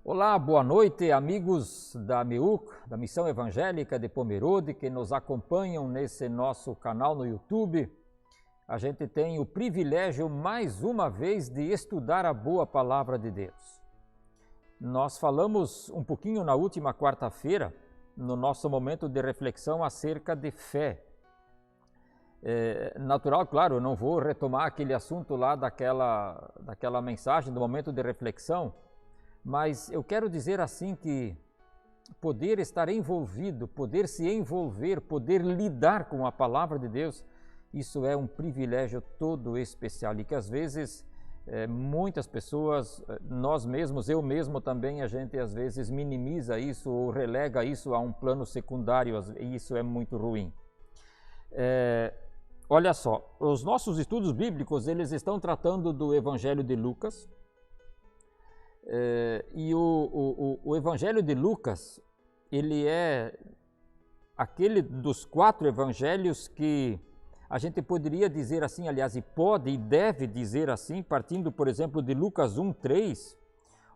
Olá, boa noite, amigos da MIUC, da Missão Evangélica de Pomerode, que nos acompanham nesse nosso canal no YouTube. A gente tem o privilégio, mais uma vez, de estudar a boa palavra de Deus. Nós falamos um pouquinho na última quarta-feira, no nosso momento de reflexão acerca de fé. Natural, claro, eu não vou retomar aquele assunto lá daquela mensagem, do momento de reflexão, mas eu quero dizer assim que poder estar envolvido, poder se envolver, poder lidar com a palavra de Deus, isso é um privilégio todo especial e que às vezes muitas pessoas, nós mesmos, eu mesmo também, a gente às vezes minimiza isso ou relega isso a um plano secundário e isso é muito ruim. Olha só, os nossos estudos bíblicos, eles estão tratando do Evangelho de Lucas. E o Evangelho de Lucas, ele é aquele dos 4 evangelhos que a gente poderia dizer assim, aliás, e pode e deve dizer assim, partindo, por exemplo, de Lucas 1:3,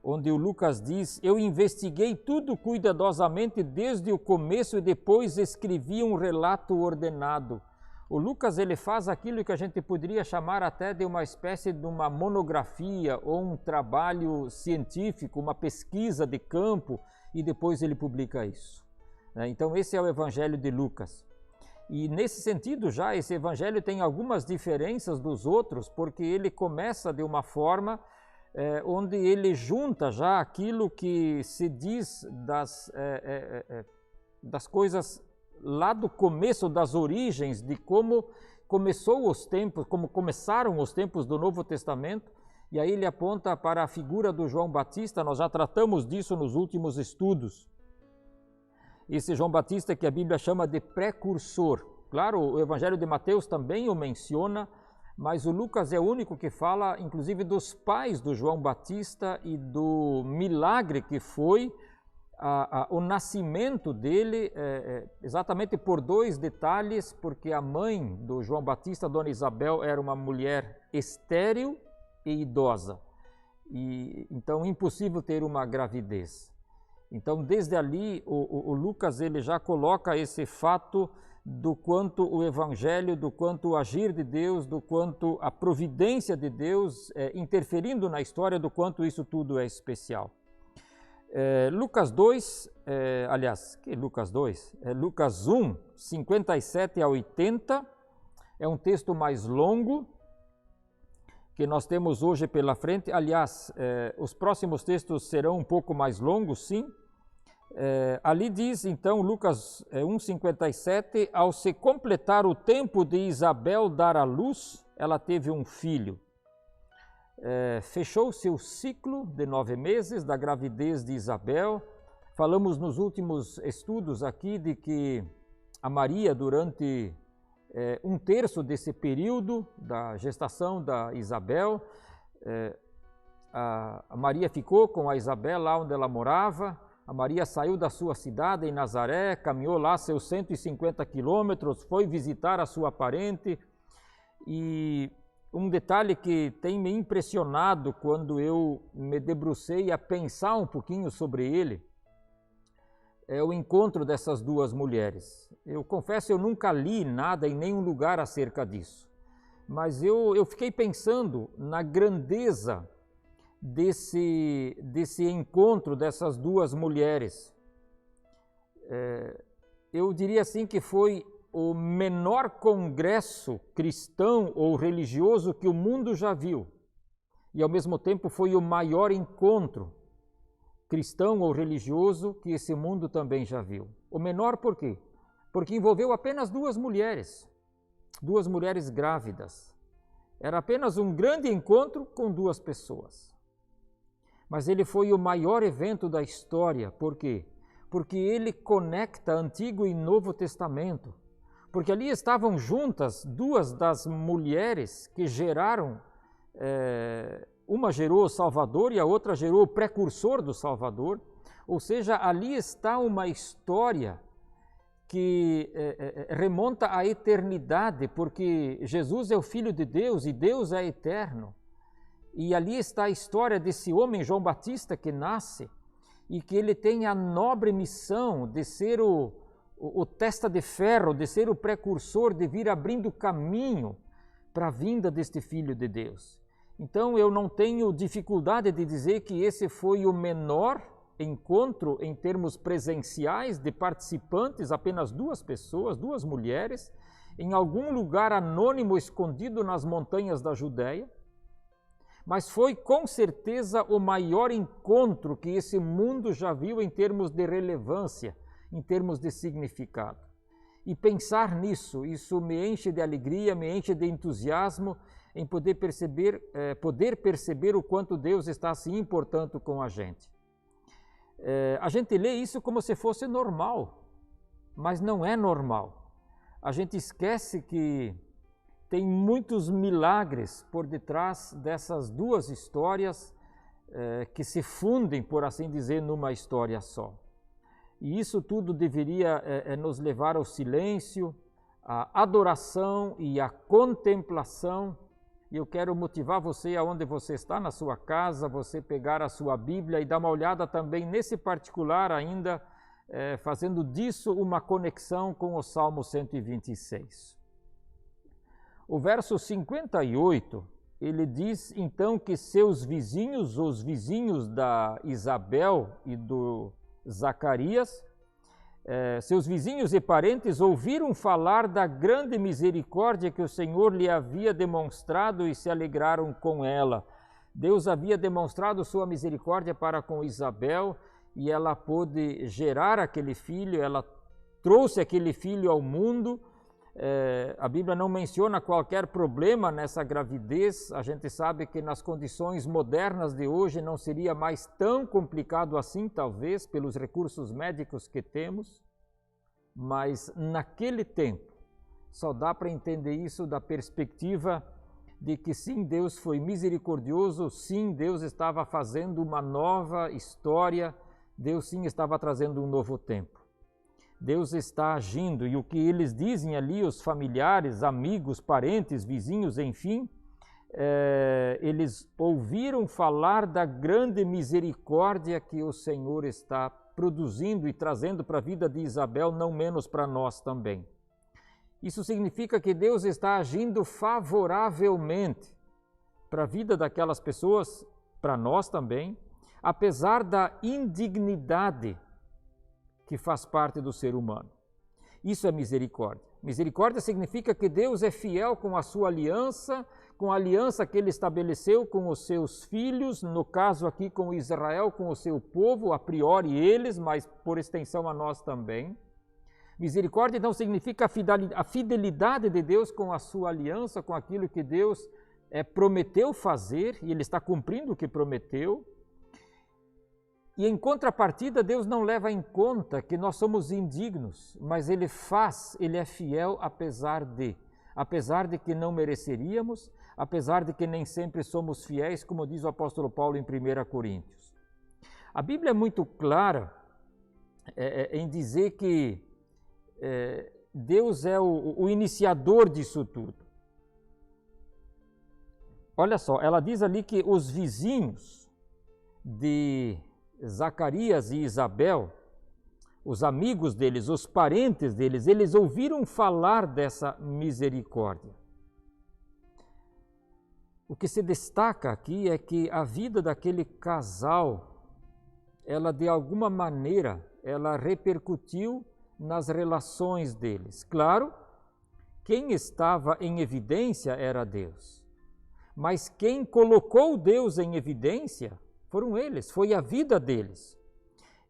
onde o Lucas diz: eu investiguei tudo cuidadosamente desde o começo e depois escrevi um relato ordenado. O Lucas, ele faz aquilo que a gente poderia chamar até de uma espécie de uma monografia ou um trabalho científico, uma pesquisa de campo, e depois ele publica isso. Então esse é o Evangelho de Lucas. E nesse sentido já, esse Evangelho tem algumas diferenças dos outros, porque ele começa de uma forma onde ele junta já aquilo que se diz das coisas lá do começo, das origens, de como começou os tempos, como começaram os tempos do Novo Testamento, e aí ele aponta para a figura do João Batista. Nós já tratamos disso nos últimos estudos. Esse João Batista que a Bíblia chama de precursor. Claro, o Evangelho de Mateus também o menciona, mas o Lucas é o único que fala, inclusive, dos pais do João Batista e do milagre que foi o nascimento dele, exatamente por 2 detalhes, porque a mãe do João Batista, Dona Isabel, era uma mulher estéril e idosa, e então impossível ter uma gravidez. Então, desde ali, o Lucas ele já coloca esse fato do quanto o Evangelho, do quanto o agir de Deus, do quanto a providência de Deus interferindo na história, do quanto isso tudo é especial. Lucas 2, Lucas 2? Lucas 1, 57 a 80, é um texto mais longo que nós temos hoje pela frente. Aliás, os próximos textos serão um pouco mais longos, sim. Ali diz, então, Lucas 1, 57, ao se completar o tempo de Isabel dar à luz, ela teve um filho. Fechou-se o ciclo de 9 meses da gravidez de Isabel. Falamos nos últimos estudos aqui de que a Maria, durante 1/3 desse período da gestação da Isabel, a Maria ficou com a Isabel lá onde ela morava. A Maria saiu da sua cidade em Nazaré, caminhou lá seus 150 quilômetros, foi visitar a sua parente. E um detalhe que tem me impressionado quando eu me debrucei a pensar um pouquinho sobre ele é o encontro dessas 2 mulheres. Eu confesso, eu nunca li nada em nenhum lugar acerca disso, mas eu fiquei pensando na grandeza desse encontro dessas 2 mulheres. Eu diria assim que foi o menor congresso cristão ou religioso que o mundo já viu, e ao mesmo tempo foi o maior encontro cristão ou religioso que esse mundo também já viu. O menor por quê? Porque envolveu apenas 2 mulheres grávidas. Era apenas um grande encontro com 2 pessoas. Mas ele foi o maior evento da história. Por quê? Porque ele conecta Antigo e Novo Testamento. Porque ali estavam juntas 2 das mulheres que geraram, uma gerou o Salvador e a outra gerou o precursor do Salvador. Ou seja, ali está uma história que remonta à eternidade, porque Jesus é o Filho de Deus e Deus é eterno. E ali está a história desse homem, João Batista, que nasce. e que ele tem a nobre missão de ser o testa de ferro, de ser o precursor, de vir abrindo caminho para a vinda deste Filho de Deus. Então eu não tenho dificuldade de dizer que esse foi o menor encontro em termos presenciais de participantes, apenas 2 pessoas, 2 mulheres, em algum lugar anônimo escondido nas montanhas da Judéia, mas foi com certeza o maior encontro que esse mundo já viu em termos de relevância, em termos de significado. E pensar nisso, isso me enche de alegria, me enche de entusiasmo em poder perceber o quanto Deus está se importando com a gente. A gente lê isso como se fosse normal, mas não é normal. A gente esquece que tem muitos milagres por detrás dessas 2 histórias que se fundem, por assim dizer, numa história só. E isso tudo deveria nos levar ao silêncio, à adoração e à contemplação. E eu quero motivar você aonde você está, na sua casa, você pegar a sua Bíblia e dar uma olhada também nesse particular ainda, fazendo disso uma conexão com o Salmo 126. O verso 58, ele diz então que seus vizinhos, os vizinhos da Isabel e do Zacarias, seus vizinhos e parentes ouviram falar da grande misericórdia que o Senhor lhe havia demonstrado e se alegraram com ela. Deus havia demonstrado sua misericórdia para com Isabel e ela pôde gerar aquele filho, ela trouxe aquele filho ao mundo. A Bíblia não menciona qualquer problema nessa gravidez. A gente sabe que nas condições modernas de hoje não seria mais tão complicado assim, talvez, pelos recursos médicos que temos, mas naquele tempo só dá para entender isso da perspectiva de que sim, Deus foi misericordioso, sim, Deus estava fazendo uma nova história, Deus sim estava trazendo um novo tempo. Deus está agindo, e o que eles dizem ali, os familiares, amigos, parentes, vizinhos, enfim, eles ouviram falar da grande misericórdia que o Senhor está produzindo e trazendo para a vida de Isabel, não menos para nós também. Isso significa que Deus está agindo favoravelmente para a vida daquelas pessoas, para nós também, apesar da indignidade que faz parte do ser humano. Isso é misericórdia. Misericórdia significa que Deus é fiel com a sua aliança, com a aliança que ele estabeleceu com os seus filhos, no caso aqui com Israel, com o seu povo, a priori eles, mas por extensão a nós também. Misericórdia então significa a fidelidade de Deus com a sua aliança, com aquilo que Deus prometeu fazer, e ele está cumprindo o que prometeu. E em contrapartida, Deus não leva em conta que nós somos indignos, mas ele é fiel apesar de que não mereceríamos, apesar de que nem sempre somos fiéis, como diz o apóstolo Paulo em 1 Coríntios. A Bíblia é muito clara em dizer que Deus é o iniciador disso tudo. Olha só, ela diz ali que os vizinhos de Zacarias e Isabel, os amigos deles, os parentes deles, eles ouviram falar dessa misericórdia. O que se destaca aqui é que a vida daquele casal, ela de alguma maneira, ela repercutiu nas relações deles. Claro, quem estava em evidência era Deus, mas quem colocou Deus em evidência foram eles, foi a vida deles.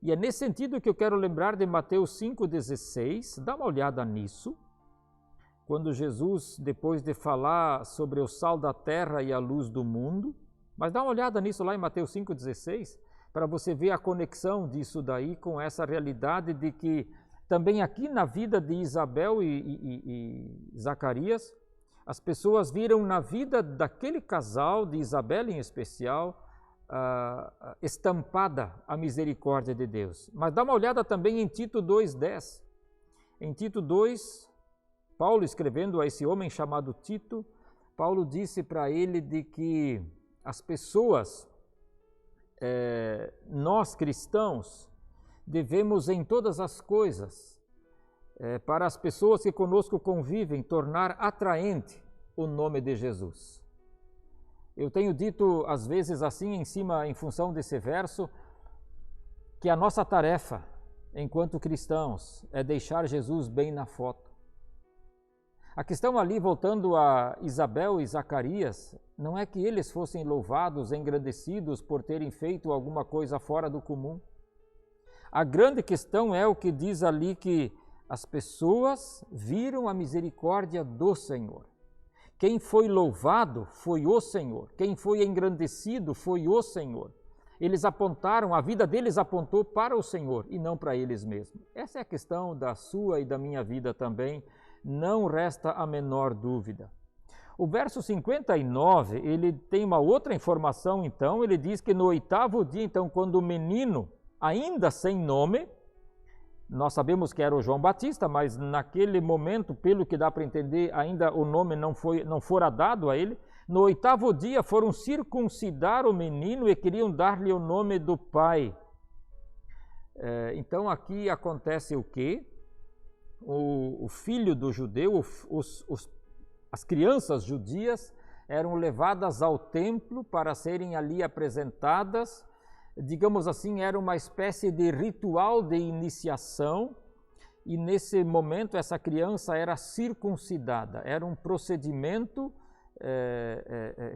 E é nesse sentido que eu quero lembrar de Mateus 5,16, dá uma olhada nisso, quando Jesus, depois de falar sobre o sal da terra e a luz do mundo, mas dá uma olhada nisso lá em Mateus 5,16, para você ver a conexão disso daí com essa realidade de que também aqui na vida de Isabel e Zacarias, as pessoas viram na vida daquele casal, de Isabel em especial, estampada a misericórdia de Deus. Mas dá uma olhada também em Tito 2,10. Em Tito 2, Paulo escrevendo a esse homem chamado Tito, Paulo disse para ele de que as pessoas, nós cristãos devemos em todas as coisas, para as pessoas que conosco convivem, tornar atraente o nome de Jesus. Eu tenho dito às vezes assim em função desse verso, que a nossa tarefa enquanto cristãos é deixar Jesus bem na foto. A questão ali, voltando a Isabel e Zacarias, não é que eles fossem louvados, engrandecidos por terem feito alguma coisa fora do comum. A grande questão é o que diz ali, que as pessoas viram a misericórdia do Senhor. Quem foi louvado foi o Senhor. Quem foi engrandecido foi o Senhor. Eles apontaram, a vida deles apontou para o Senhor e não para eles mesmos. Essa é a questão da sua e da minha vida também, não resta a menor dúvida. O verso 59, ele tem uma outra informação, então, ele diz que no 8º dia, então, quando o menino, ainda sem nome, nós sabemos que era o João Batista, mas naquele momento, pelo que dá para entender, ainda o nome não fora dado a ele. No 8º dia foram circuncidar o menino e queriam dar-lhe o nome do pai. Então aqui acontece o quê? O filho do judeu, as crianças judias eram levadas ao templo para serem ali apresentadas. Digamos assim, era uma espécie de ritual de iniciação, e nesse momento essa criança era circuncidada. Era um procedimento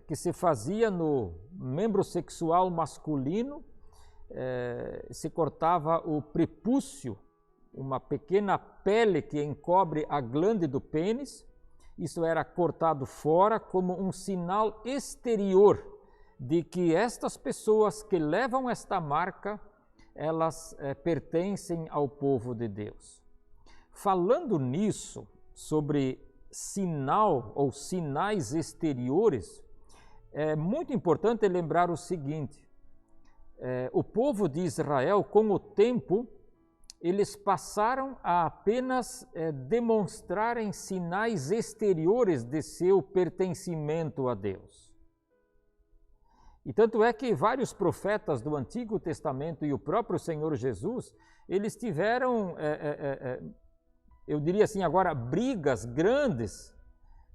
que se fazia no membro sexual masculino, se cortava o prepúcio, uma pequena pele que encobre a glande do pênis. Isso era cortado fora como um sinal exterior de que estas pessoas que levam esta marca, elas pertencem ao povo de Deus. Falando nisso, sobre sinal ou sinais exteriores, é muito importante lembrar o seguinte: o povo de Israel, com o tempo, eles passaram a apenas demonstrarem sinais exteriores de seu pertencimento a Deus. E tanto é que vários profetas do Antigo Testamento e o próprio Senhor Jesus, eles tiveram, eu diria assim agora, brigas grandes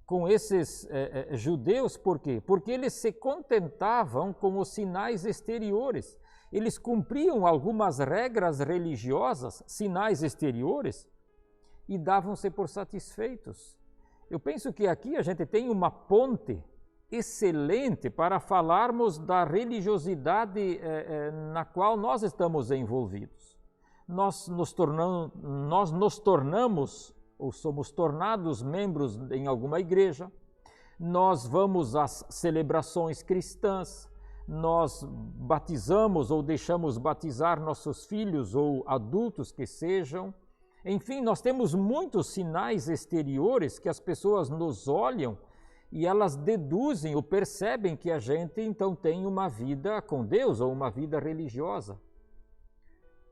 com esses judeus. Por quê? Porque eles se contentavam com os sinais exteriores. Eles cumpriam algumas regras religiosas, sinais exteriores, e davam-se por satisfeitos. Eu penso que aqui a gente tem uma ponte excelente para falarmos da religiosidade na qual nós estamos envolvidos. Nós nos tornamos ou somos tornados membros em alguma igreja, nós vamos às celebrações cristãs, nós batizamos ou deixamos batizar nossos filhos ou adultos que sejam. Enfim, nós temos muitos sinais exteriores que as pessoas nos olham e elas deduzem ou percebem que a gente então tem uma vida com Deus ou uma vida religiosa.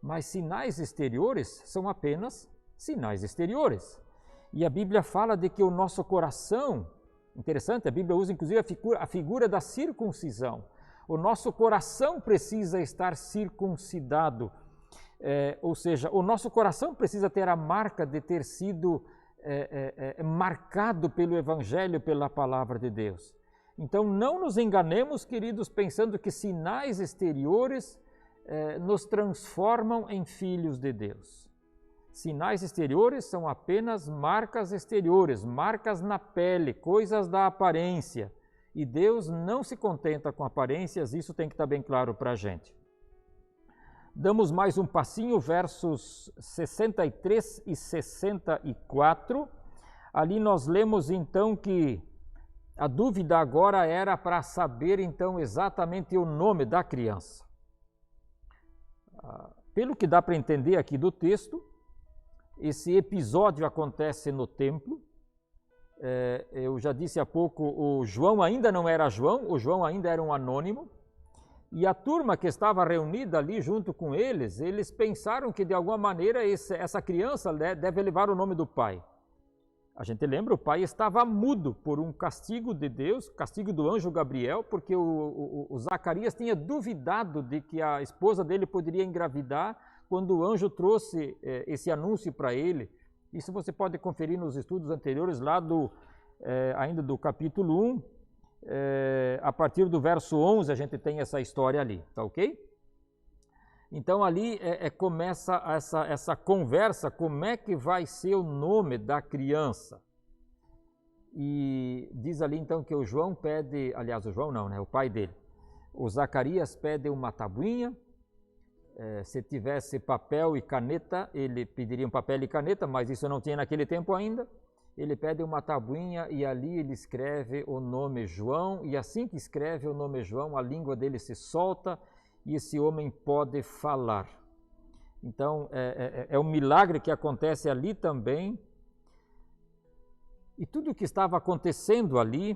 Mas sinais exteriores são apenas sinais exteriores. E a Bíblia fala de que o nosso coração, interessante, a Bíblia usa inclusive a figura da circuncisão. O nosso coração precisa estar circuncidado, ou seja, o nosso coração precisa ter a marca de ter sido marcado pelo Evangelho, pela Palavra de Deus. Então não nos enganemos, queridos, pensando que sinais exteriores nos transformam em filhos de Deus. Sinais exteriores são apenas marcas exteriores, marcas na pele, coisas da aparência. E Deus não se contenta com aparências, isso tem que estar bem claro para a gente. Damos mais um passinho, versos 63 e 64. Ali nós lemos então que a dúvida agora era para saber então exatamente o nome da criança. Pelo que dá para entender aqui do texto, esse episódio acontece no templo. Eu já disse há pouco, o João ainda não era João, o João ainda era um anônimo. E a turma que estava reunida ali junto com eles, eles pensaram que de alguma maneira essa criança deve levar o nome do pai. A gente lembra, o pai estava mudo por um castigo de Deus, castigo do anjo Gabriel, porque o Zacarias tinha duvidado de que a esposa dele poderia engravidar quando o anjo trouxe esse anúncio para ele. Isso você pode conferir nos estudos anteriores, lá ainda do capítulo 1, a partir do verso 11 a gente tem essa história ali, tá ok? Então ali começa essa conversa, como é que vai ser o nome da criança. E diz ali então que o João pede, aliás o João não, né, o pai dele, o Zacarias pede uma tabuinha, se tivesse papel e caneta, ele pediria um papel e caneta, mas isso não tinha naquele tempo ainda. Ele pede uma tabuinha e ali ele escreve o nome João, e assim que escreve o nome João, a língua dele se solta, e esse homem pode falar. Então, é um milagre que acontece ali também. E tudo o que estava acontecendo ali,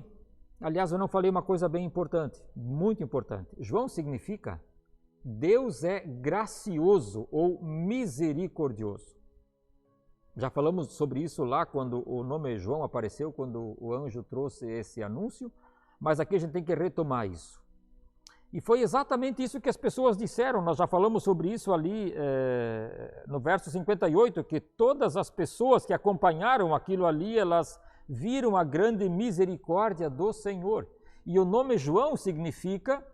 aliás, eu não falei uma coisa bem importante, muito importante. João significa Deus é gracioso ou misericordioso. Já falamos sobre isso lá quando o nome João apareceu, quando o anjo trouxe esse anúncio, mas aqui a gente tem que retomar isso. E foi exatamente isso que as pessoas disseram, nós já falamos sobre isso ali no verso 58, que todas as pessoas que acompanharam aquilo ali, elas viram a grande misericórdia do Senhor. E o nome João significa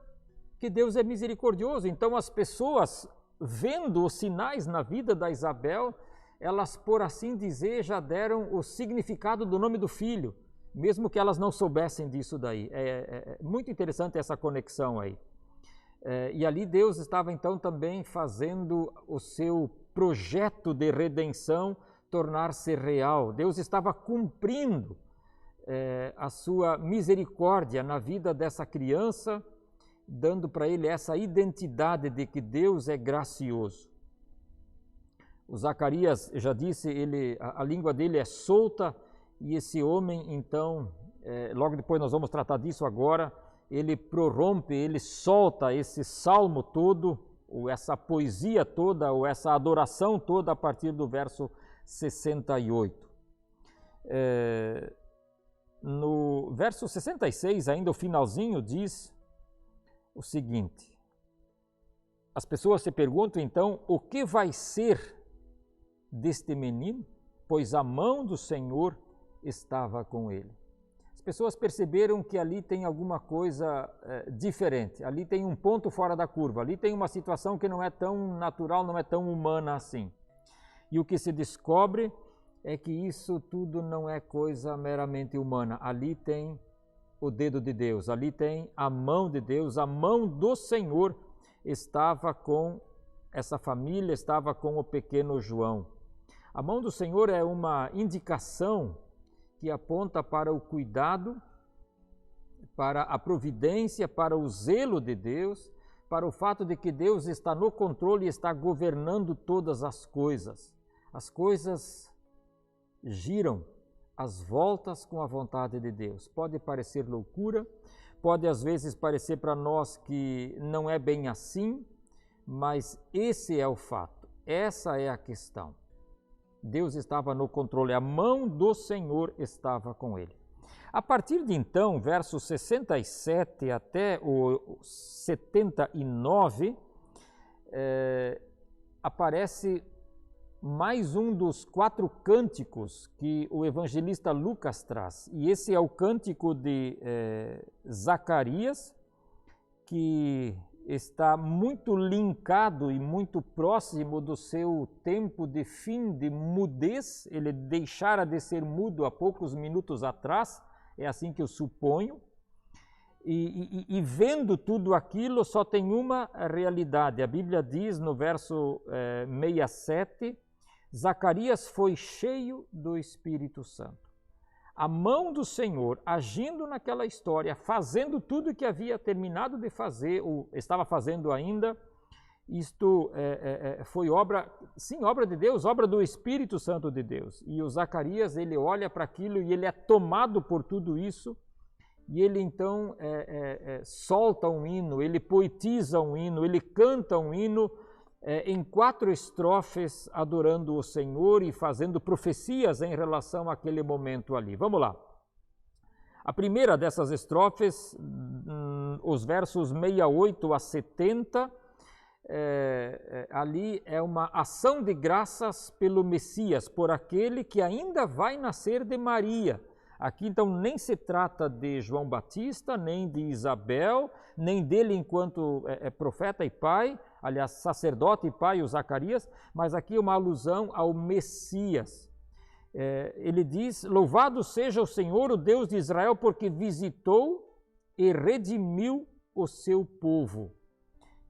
que Deus é misericordioso. Então as pessoas, vendo os sinais na vida da Isabel, elas, por assim dizer, já deram o significado do nome do filho, mesmo que elas não soubessem disso daí. É muito interessante essa conexão aí. E ali Deus estava então também fazendo o seu projeto de redenção tornar-se real. Deus estava cumprindo a sua misericórdia na vida dessa criança, dando para ele essa identidade de que Deus é gracioso. O Zacarias, já disse, a língua dele é solta, e esse homem, então, logo depois nós vamos tratar disso agora, ele prorrompe, ele solta esse salmo todo, ou essa poesia toda, ou essa adoração toda a partir do verso 68. No verso 66, ainda o finalzinho, diz o seguinte: as pessoas se perguntam então, o que vai ser deste menino? Pois a mão do Senhor estava com ele. As pessoas perceberam que ali tem alguma coisa diferente, ali tem um ponto fora da curva, ali tem uma situação que não é tão natural, não é tão humana assim. E o que se descobre é que isso tudo não é coisa meramente humana, ali tem o dedo de Deus, ali tem a mão de Deus, a mão do Senhor estava com essa família, estava com o pequeno João. A mão do Senhor é uma indicação que aponta para o cuidado, para a providência, para o zelo de Deus, para o fato de que Deus está no controle e está governando todas as coisas. As coisas giram às voltas com a vontade de Deus. Pode parecer loucura, pode às vezes parecer para nós que não é bem assim, mas esse é o fato, essa é a questão. Deus estava no controle, a mão do Senhor estava com ele. A partir de então, versos 67 até o 79, aparece mais um dos 4 cânticos que o evangelista Lucas traz. E esse é o cântico de Zacarias, que está muito linkado e muito próximo do seu tempo de fim de mudez. Ele deixara de ser mudo há poucos minutos atrás, é assim que eu suponho. E vendo tudo aquilo, só tem uma realidade. A Bíblia diz no verso 67, Zacarias foi cheio do Espírito Santo. A mão do Senhor agindo naquela história, fazendo tudo o que havia terminado de fazer, ou estava fazendo ainda, isto foi obra, sim, obra de Deus, obra do Espírito Santo de Deus. E o Zacarias, ele olha para aquilo e ele é tomado por tudo isso, e ele então solta um hino, ele poetiza um hino, ele canta um hino em 4 estrofes adorando o Senhor e fazendo profecias em relação àquele momento ali. Vamos lá. A primeira dessas estrofes, os versos 68 a 70, ali é uma ação de graças pelo Messias, por aquele que ainda vai nascer de Maria. Aqui então nem se trata de João Batista, nem de Isabel, nem dele enquanto profeta e pai, aliás, sacerdote e pai, o Zacarias, mas aqui é uma alusão ao Messias. Ele diz: louvado seja o Senhor, o Deus de Israel, porque visitou e redimiu o seu povo.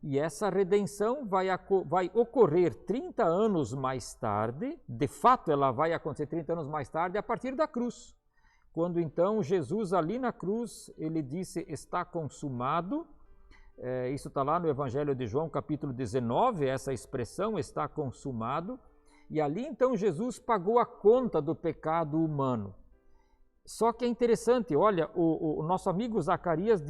E essa redenção vai ocorrer 30 anos mais tarde, de fato ela vai acontecer 30 anos mais tarde, a partir da cruz. Quando então Jesus ali na cruz, ele disse, está consumado. Isso está lá no Evangelho de João, capítulo 19, essa expressão, está consumado. E ali então Jesus pagou a conta do pecado humano. Só que é interessante, olha, o nosso amigo Zacarias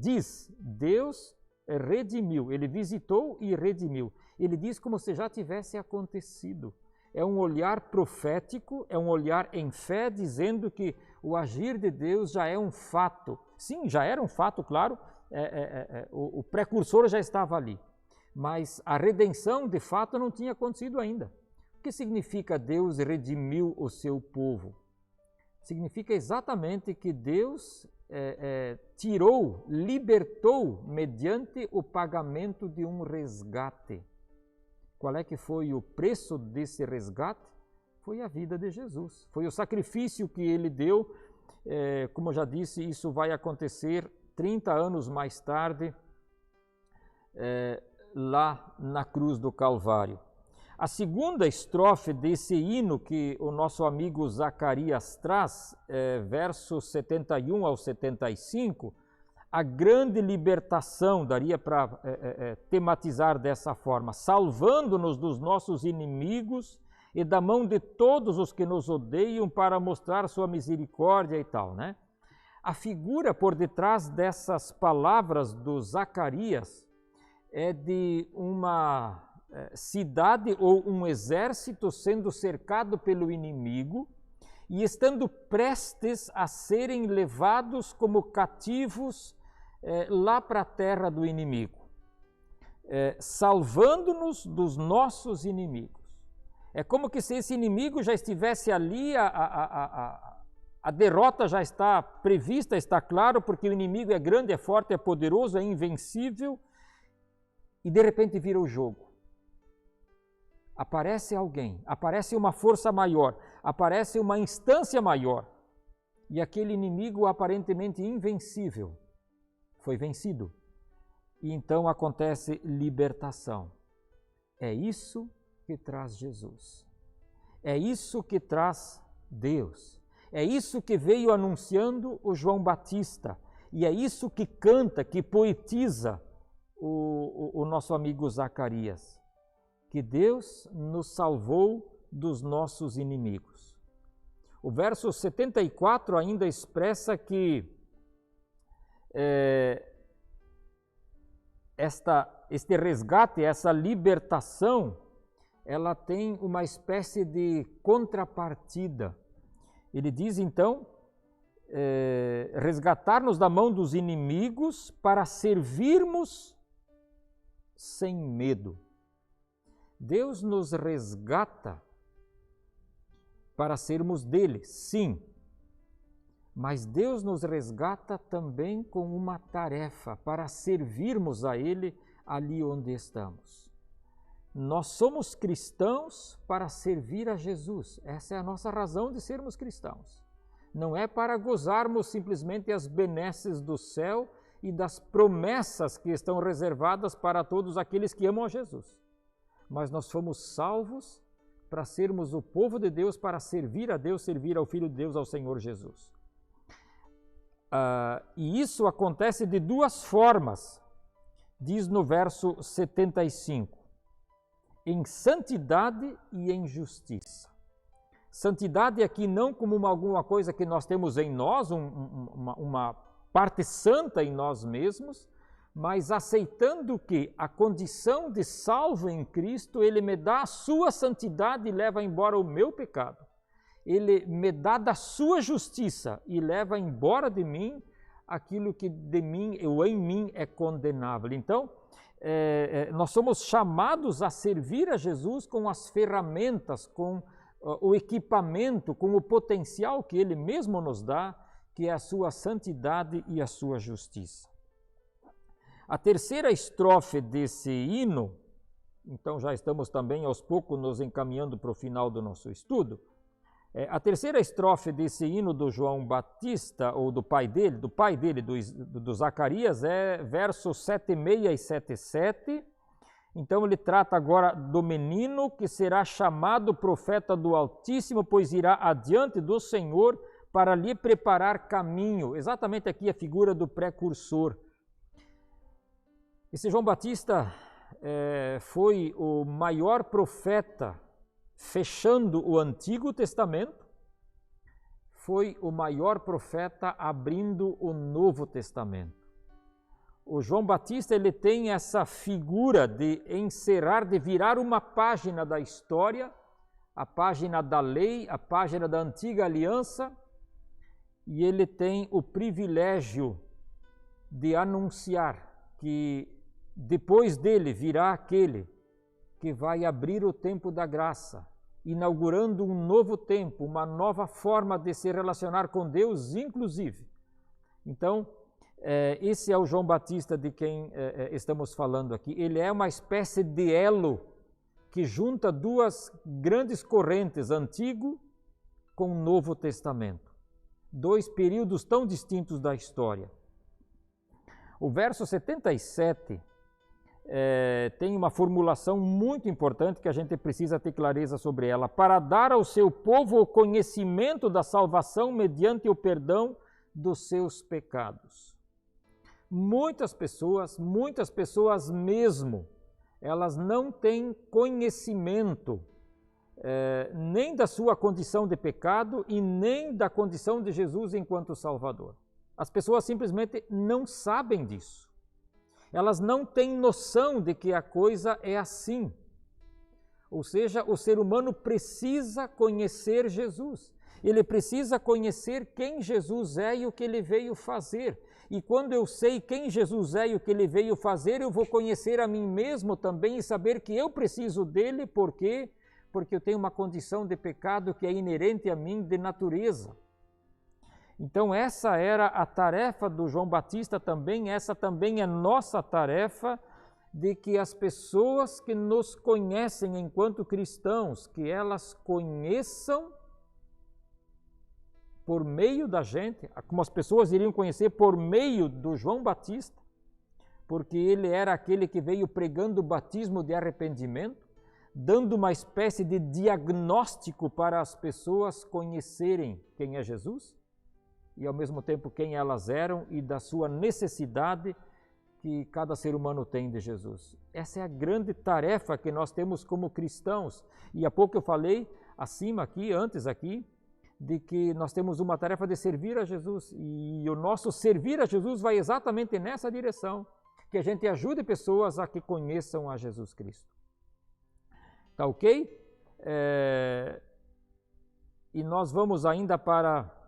diz, Deus redimiu, ele visitou e redimiu. Ele diz como se já tivesse acontecido. É um olhar profético, é um olhar em fé, dizendo que o agir de Deus já é um fato. Sim, já era um fato, claro, o precursor já estava ali. Mas a redenção, de fato, não tinha acontecido ainda. O que significa Deus redimiu o seu povo? Significa exatamente que Deus tirou, libertou mediante o pagamento de um resgate. Qual é que foi o preço desse resgate? Foi a vida de Jesus. Foi o sacrifício que ele deu. Como eu já disse, isso vai acontecer 30 anos mais tarde, lá na cruz do Calvário. A segunda estrofe desse hino que o nosso amigo Zacarias traz, versos 71 ao 75, a grande libertação, daria para tematizar dessa forma, salvando-nos dos nossos inimigos e da mão de todos os que nos odeiam para mostrar sua misericórdia e tal, né? A figura por detrás dessas palavras do Zacarias é de uma cidade ou um exército sendo cercado pelo inimigo e estando prestes a serem levados como cativos lá para a terra do inimigo, salvando-nos dos nossos inimigos. É como que se esse inimigo já estivesse ali, a derrota já está prevista, está claro, porque o inimigo é grande, é forte, é poderoso, é invencível, e de repente vira o jogo. Aparece alguém, aparece uma força maior, aparece uma instância maior, e aquele inimigo aparentemente invencível foi vencido. E então acontece libertação. É isso que traz Jesus. É isso que traz Deus. É isso que veio anunciando o João Batista. E é isso que canta, que poetiza o nosso amigo Zacarias. Que Deus nos salvou dos nossos inimigos. O verso 74 ainda expressa que este resgate, essa libertação, ela tem uma espécie de contrapartida. Ele diz então, resgatar-nos da mão dos inimigos para servirmos sem medo. Deus nos resgata para sermos dele, sim, mas Deus nos resgata também com uma tarefa para servirmos a ele ali onde estamos. Nós somos cristãos para servir a Jesus. Essa é a nossa razão de sermos cristãos. Não é para gozarmos simplesmente as benesses do céu e das promessas que estão reservadas para todos aqueles que amam a Jesus. Mas nós fomos salvos para sermos o povo de Deus, para servir a Deus, servir ao Filho de Deus, ao Senhor Jesus. E isso acontece de duas formas, diz no verso 75. Em santidade e em justiça. Santidade aqui não como alguma coisa que nós temos em nós, uma parte santa em nós mesmos, mas aceitando que a condição de salvo em Cristo, ele me dá a sua santidade e leva embora o meu pecado. Ele me dá da sua justiça e leva embora de mim aquilo que de mim ou em mim é condenável. Então, nós somos chamados a servir a Jesus com as ferramentas, com o equipamento, com o potencial que Ele mesmo nos dá, que é a sua santidade e a sua justiça. A terceira estrofe desse hino, então já estamos também aos poucos nos encaminhando para o final do nosso estudo. A terceira estrofe desse hino do João Batista, ou do pai dele, do Zacarias, é versos 7,6 e 7,7. Então ele trata agora do menino que será chamado profeta do Altíssimo, pois irá adiante do Senhor para lhe preparar caminho. Exatamente aqui a figura do precursor. Esse João Batista foi o maior profeta, fechando o Antigo Testamento, foi o maior profeta abrindo o Novo Testamento. O João Batista, ele tem essa figura de encerrar, de virar uma página da história, a página da lei, a página da antiga aliança, e ele tem o privilégio de anunciar que depois dele virá aquele que vai abrir o tempo da graça, inaugurando um novo tempo, uma nova forma de se relacionar com Deus, inclusive. Então, esse é o João Batista de quem estamos falando aqui. Ele é uma espécie de elo que junta duas grandes correntes, Antigo com o Novo Testamento. Dois períodos tão distintos da história. O verso 77 tem uma formulação muito importante que a gente precisa ter clareza sobre ela. Para dar ao seu povo o conhecimento da salvação mediante o perdão dos seus pecados. Muitas pessoas mesmo, elas não têm conhecimento nem da sua condição de pecado e nem da condição de Jesus enquanto Salvador. As pessoas simplesmente não sabem disso. Elas não têm noção de que a coisa é assim. Ou seja, o ser humano precisa conhecer Jesus. Ele precisa conhecer quem Jesus é e o que ele veio fazer. E quando eu sei quem Jesus é e o que ele veio fazer, eu vou conhecer a mim mesmo também e saber que eu preciso dele. Por quê? Porque eu tenho uma condição de pecado que é inerente a mim de natureza. Então essa era a tarefa do João Batista também, essa também é nossa tarefa, de que as pessoas que nos conhecem enquanto cristãos, que elas conheçam por meio da gente, como as pessoas iriam conhecer por meio do João Batista, porque ele era aquele que veio pregando o batismo de arrependimento, dando uma espécie de diagnóstico para as pessoas conhecerem quem é Jesus, e ao mesmo tempo quem elas eram e da sua necessidade que cada ser humano tem de Jesus. Essa é a grande tarefa que nós temos como cristãos. E há pouco eu falei antes aqui, de que nós temos uma tarefa de servir a Jesus. E o nosso servir a Jesus vai exatamente nessa direção, que a gente ajude pessoas a que conheçam a Jesus Cristo. Tá ok? E nós vamos ainda para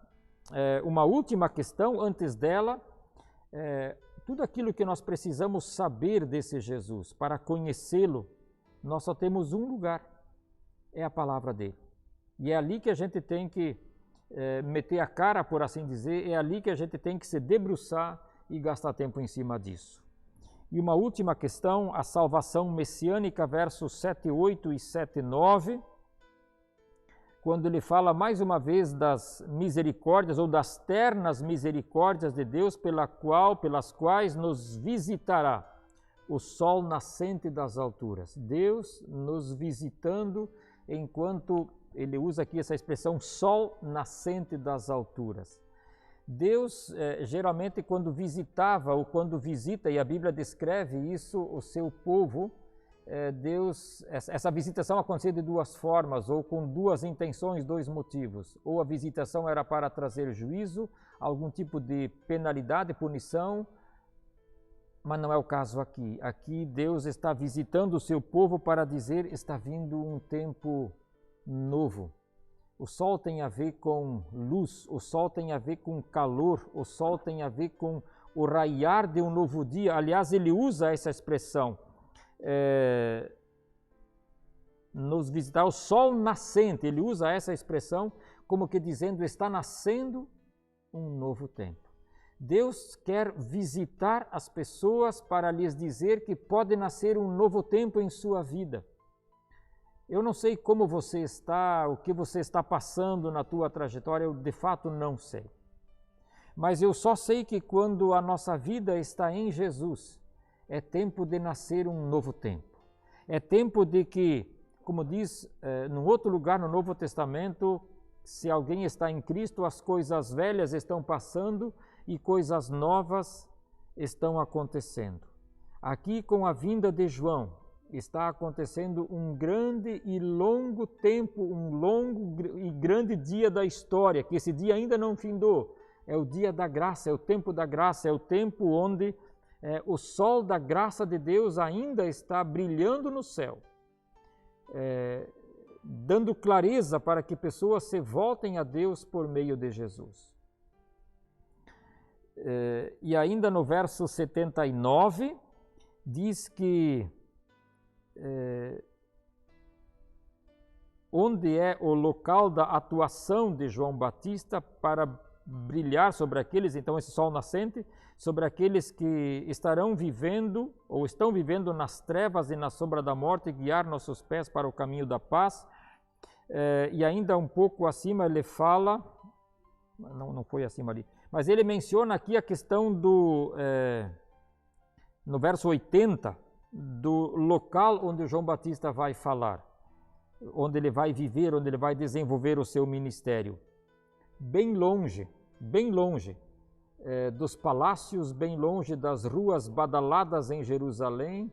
uma última questão. Antes dela, tudo aquilo que nós precisamos saber desse Jesus, para conhecê-lo, nós só temos um lugar, é a palavra dele. E é ali que a gente tem que meter a cara, por assim dizer, é ali que a gente tem que se debruçar e gastar tempo em cima disso. E uma última questão, a salvação messiânica, versos 7,8 e 7,9, quando ele fala mais uma vez das misericórdias ou das ternas misericórdias de Deus pelas quais nos visitará o sol nascente das alturas. Deus nos visitando enquanto ele usa aqui essa expressão sol nascente das alturas. Deus, geralmente, quando visitava ou quando visita, e a Bíblia descreve isso, o seu povo, essa visitação acontecia de duas formas, ou com duas intenções, dois motivos. Ou a visitação era para trazer juízo, algum tipo de penalidade, punição, Mas não é o caso aqui. Aqui Deus está visitando o seu povo para dizer: está vindo um tempo novo. O sol tem a ver com luz, o sol tem a ver com calor, o sol tem a ver com o raiar de um novo dia. Aliás, ele usa essa expressão, nos visitar, o sol nascente. Ele usa essa expressão como que dizendo: está nascendo um novo tempo. Deus quer visitar as pessoas para lhes dizer que pode nascer um novo tempo em sua vida. Eu não sei como você está, o que você está passando na tua trajetória, eu de fato não sei. Mas eu só sei que quando a nossa vida está em Jesus, é tempo de nascer um novo tempo. É tempo de que, como diz num outro lugar no Novo Testamento, se alguém está em Cristo, as coisas velhas estão passando e coisas novas estão acontecendo. Aqui, com a vinda de João, está acontecendo um grande e longo tempo, um longo e grande dia da história, que esse dia ainda não findou. É o dia da graça, é o tempo da graça, é o tempo onde o sol da graça de Deus ainda está brilhando no céu, dando clareza para que pessoas se voltem a Deus por meio de Jesus. E ainda no verso 79, diz que onde é o local da atuação de João Batista para brilhar sobre aqueles, então esse sol nascente, sobre aqueles que estarão vivendo ou estão vivendo nas trevas e na sombra da morte, guiar nossos pés para o caminho da paz. E ainda um pouco acima ele fala, não foi acima ali, mas ele menciona aqui a questão no verso 80, do local onde João Batista vai falar, onde ele vai viver, onde ele vai desenvolver o seu ministério. Bem longe dos palácios, bem longe das ruas badaladas em Jerusalém,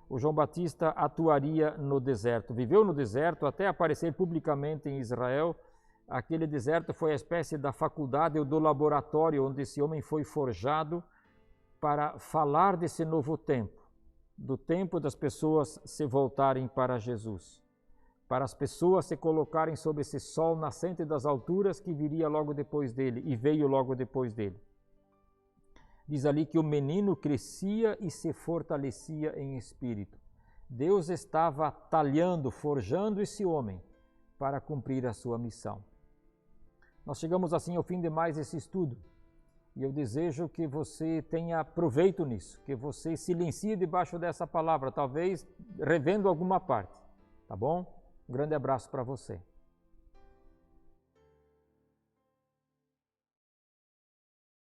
o João Batista atuaria no deserto. Viveu no deserto até aparecer publicamente em Israel. Aquele deserto foi a espécie da faculdade ou do laboratório onde esse homem foi forjado para falar desse novo tempo, do tempo das pessoas se voltarem para Jesus, para as pessoas se colocarem sob esse sol nascente das alturas que viria logo depois dele e veio logo depois dele. Diz ali que o menino crescia e se fortalecia em espírito. Deus estava talhando, forjando esse homem para cumprir a sua missão. Nós chegamos assim ao fim de mais esse estudo. E eu desejo que você tenha proveito nisso, que você silencie debaixo dessa palavra, talvez revendo alguma parte, tá bom? Um grande abraço para você.